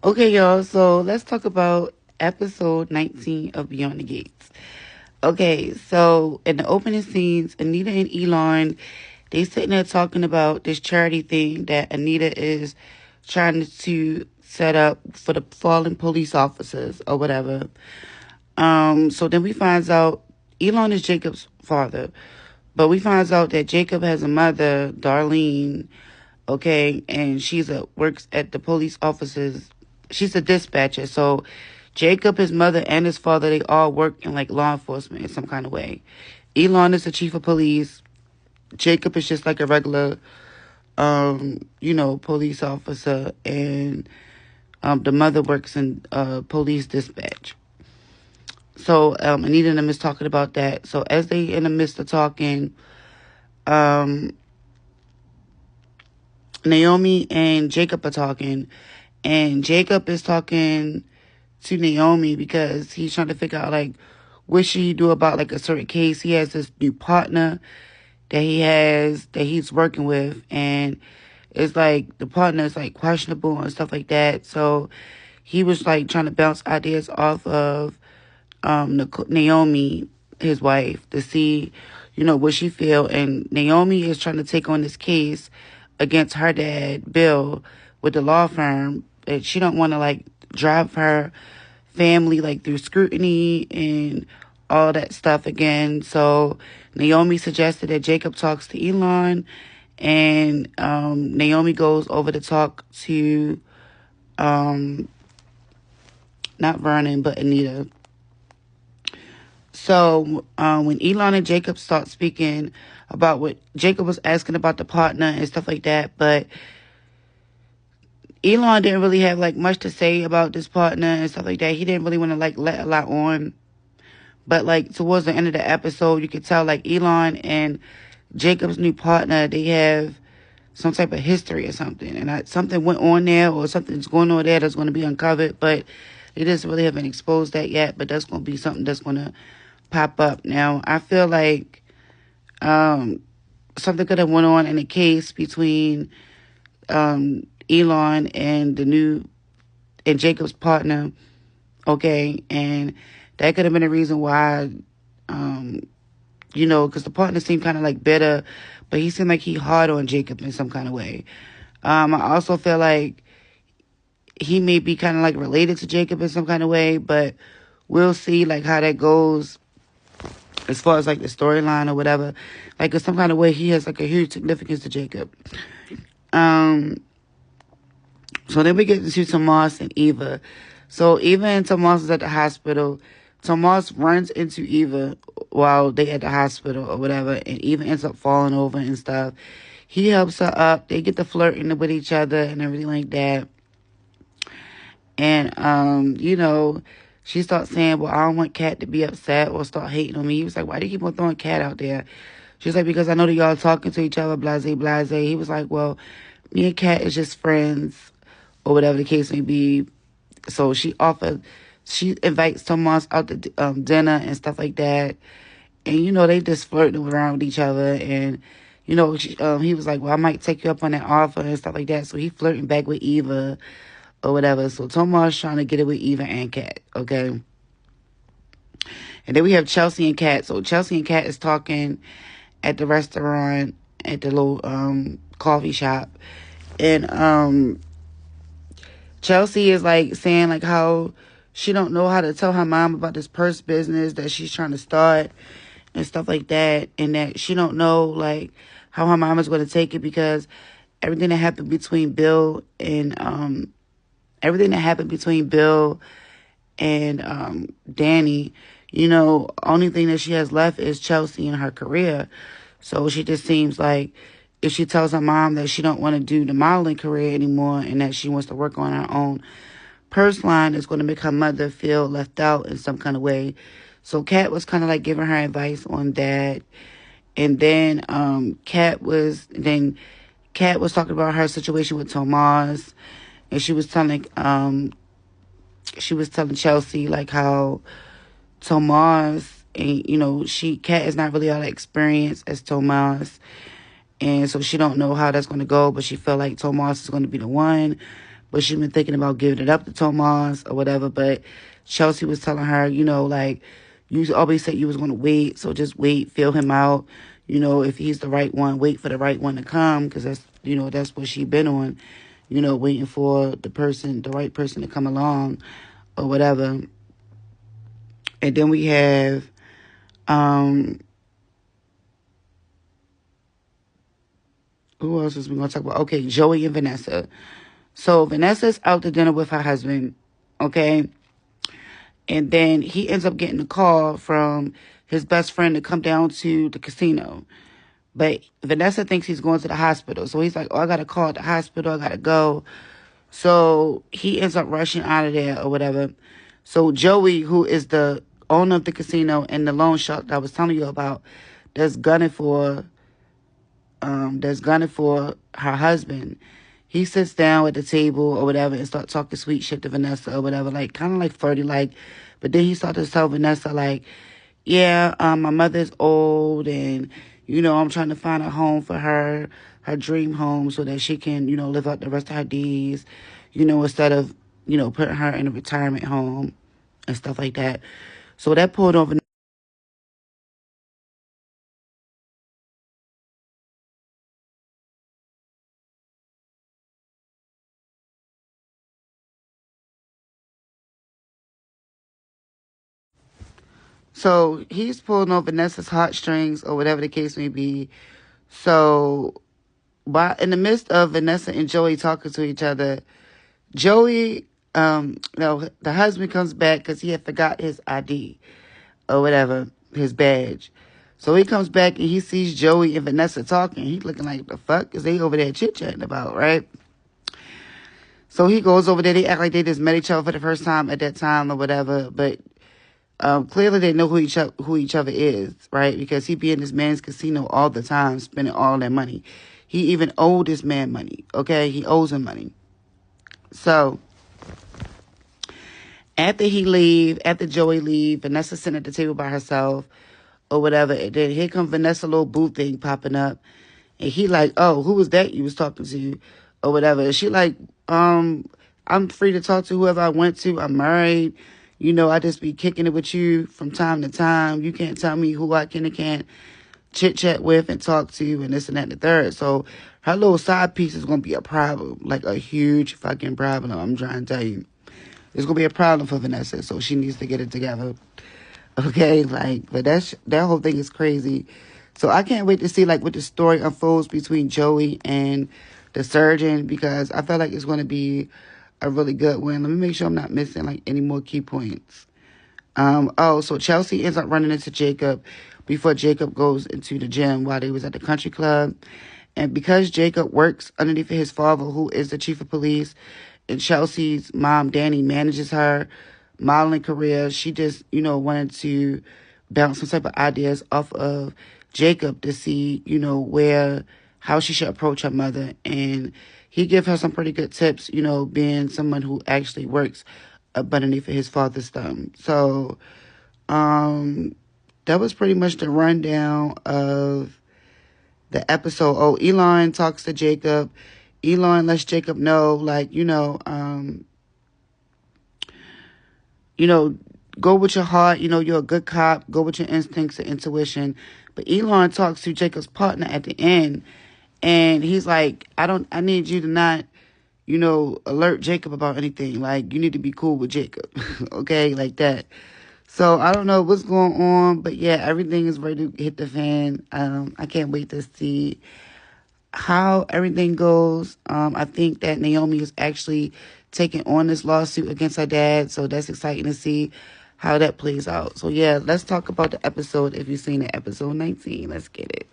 Okay, y'all, so let's talk about episode 19 of Beyond the Gates. Okay, so in the opening scenes, Anita and Elon, they sitting there talking about this charity thing that Anita is trying to set up for the fallen police officers or whatever. So then we finds out Elon is Jacob's father, but we finds out that Jacob has a mother, Darlene, okay, and works at the police offices. She's a dispatcher. So Jacob, his mother, and his father, they all work in like law enforcement in some kind of way. Elon is the chief of police. Jacob is just like a regular, police officer, and the mother works in police dispatch. So Anita and them is talking about that. So as they in the midst of talking, um, Naomi and Jacob are talking, and Jacob is talking to Naomi because he's trying to figure out like what should he do about like a certain case. He has this new partner that he's working with, and it's like the partner is like questionable and stuff like that. So he was like trying to bounce ideas off of Naomi, his wife, to see, what she feel. And Naomi is trying to take on this case against her dad, Bill, with the law firm. But she don't want to like drive her family like through scrutiny and all that stuff again. So Naomi suggested that Jacob talks to Elon, and Naomi goes over to talk to not Vernon but Anita. So when Elon and Jacob start speaking about what Jacob was asking about the partner and stuff like that, but Elon didn't really have like much to say about this partner and stuff like that. He didn't really want to like let a lot on. But like towards the end of the episode, you could tell like Elon and Jacob's new partner, they have some type of history or something. And something went on there or something's going on there that's going to be uncovered. But they just really haven't exposed that yet. But that's going to be something that's going to pop up. Now, I feel like something could have went on in a case between Elon and Jacob's partner, okay, and that could have been a reason why, because the partner seemed kind of like bitter, but he seemed like he hard on Jacob in some kind of way. I also feel like he may be kind of like related to Jacob in some kind of way, but we'll see like how that goes as far as like the storyline or whatever. Like in some kind of way, he has like a huge significance to Jacob. So then we get into Tomas and Eva. So Eva and Tomas is at the hospital. Tomas runs into Eva while they at the hospital or whatever, and Eva ends up falling over and stuff. He helps her up. They get to flirting with each other and everything like that. And, she starts saying, well, I don't want Kat to be upset or start hating on me. He was like, why do you keep on throwing Kat out there? She's like, because I know that y'all talking to each other, blase, blase. He was like, well, me and Kat is just friends or whatever the case may be. So she invites Tomas out to dinner and stuff like that. And, they just flirting around with each other. And, he was like, well, I might take you up on that offer and stuff like that. So he flirting back with Eva or whatever. So Tomas trying to get it with Eva and Kat, okay? And then we have Chelsea and Kat. So Chelsea and Kat is talking at the restaurant, at the little coffee shop. And Chelsea is like saying like how she don't know how to tell her mom about this purse business that she's trying to start and stuff like that, and that she don't know like how her mom is going to take it because everything that happened between Bill and Danny, only thing that she has left is Chelsea and her career. So she just seems like if she tells her mom that she don't want to do the modeling career anymore and that she wants to work on her own purse line, it's going to make her mother feel left out in some kind of way. So Kat was kind of like giving her advice on that. And then Kat was talking about her situation with Tomas, and she was telling Chelsea like how Tomas and Kat is not really all that experienced as Tomas, and so she don't know how that's going to go, but she felt like Tomas is going to be the one. but she's been thinking about giving it up to Tomas or whatever. But Chelsea was telling her, like, you always said you was going to wait, so just wait, feel him out. If he's the right one, wait for the right one to come, because that's what she been on, waiting for the right person to come along or whatever. And then we have, who else is we going to talk about? Okay, Joey and Vanessa. So Vanessa's out to dinner with her husband, okay? And then he ends up getting a call from his best friend to come down to the casino. But Vanessa thinks he's going to the hospital. So he's like, oh, I got to call the hospital. I got to go. So he ends up rushing out of there or whatever. So Joey, who is the owner of the casino and the loan shark that I was telling you about, that's gunning for her husband. He sits down at the table or whatever and start talking sweet shit to Vanessa or whatever, like kind of like flirty, like. But then he started to tell Vanessa like, yeah, my mother's old and I'm trying to find a home for her dream home, so that she can live out the rest of her days, instead of putting her in a retirement home and stuff like that. So that pulled over. So he's pulling on Vanessa's heartstrings or whatever the case may be. So in the midst of Vanessa and Joey talking to each other, Joey, the husband comes back because he had forgot his ID or whatever, his badge. So he comes back and he sees Joey and Vanessa talking. He's looking like, the fuck is they over there chit-chatting about, right? So he goes over there. They act like they just met each other for the first time at that time or whatever. But clearly they know who each other is, right? Because he be in this man's casino all the time, spending all that money. He even owed this man money, okay? He owes him money. So after Joey leave, Vanessa sitting at the table by herself or whatever. And then here comes Vanessa little boo thing popping up. And he like, oh, who was that you was talking to or whatever? And she like, I'm free to talk to whoever I want to. I'm married. I just be kicking it with you from time to time. You can't tell me who I can and can't chit-chat with and talk to and this and that and the third. So her little side piece is going to be a problem, like a huge fucking problem. I'm trying to tell you. It's going to be a problem for Vanessa, so she needs to get it together. Okay, but that whole thing is crazy. So I can't wait to see, what the story unfolds between Joey and the surgeon, because I feel like it's going to be a really good one. Let me make sure I'm not missing, any more key points. So Chelsea ends up running into Jacob before Jacob goes into the gym while they was at the country club. And because Jacob works underneath his father, who is the chief of police, and Chelsea's mom, Danny, manages her modeling career, she just, wanted to bounce some type of ideas off of Jacob to see, how she should approach her mother. And he gave her some pretty good tips, being someone who actually works underneath his father's thumb. So, that was pretty much the rundown of the episode. Oh, Elon talks to Jacob. Elon lets Jacob know, go with your heart. You're a good cop. Go with your instincts and intuition. But Elon talks to Jacob's partner at the end, and he's like, I need you to not, alert Jacob about anything. You need to be cool with Jacob. Okay? Like that. So I don't know what's going on, but yeah, everything is ready to hit the fan. I can't wait to see how everything goes. I think that Naomi is actually taking on this lawsuit against her dad, so that's exciting to see how that plays out. So yeah, let's talk about the episode. If you've seen it, episode 19, let's get it.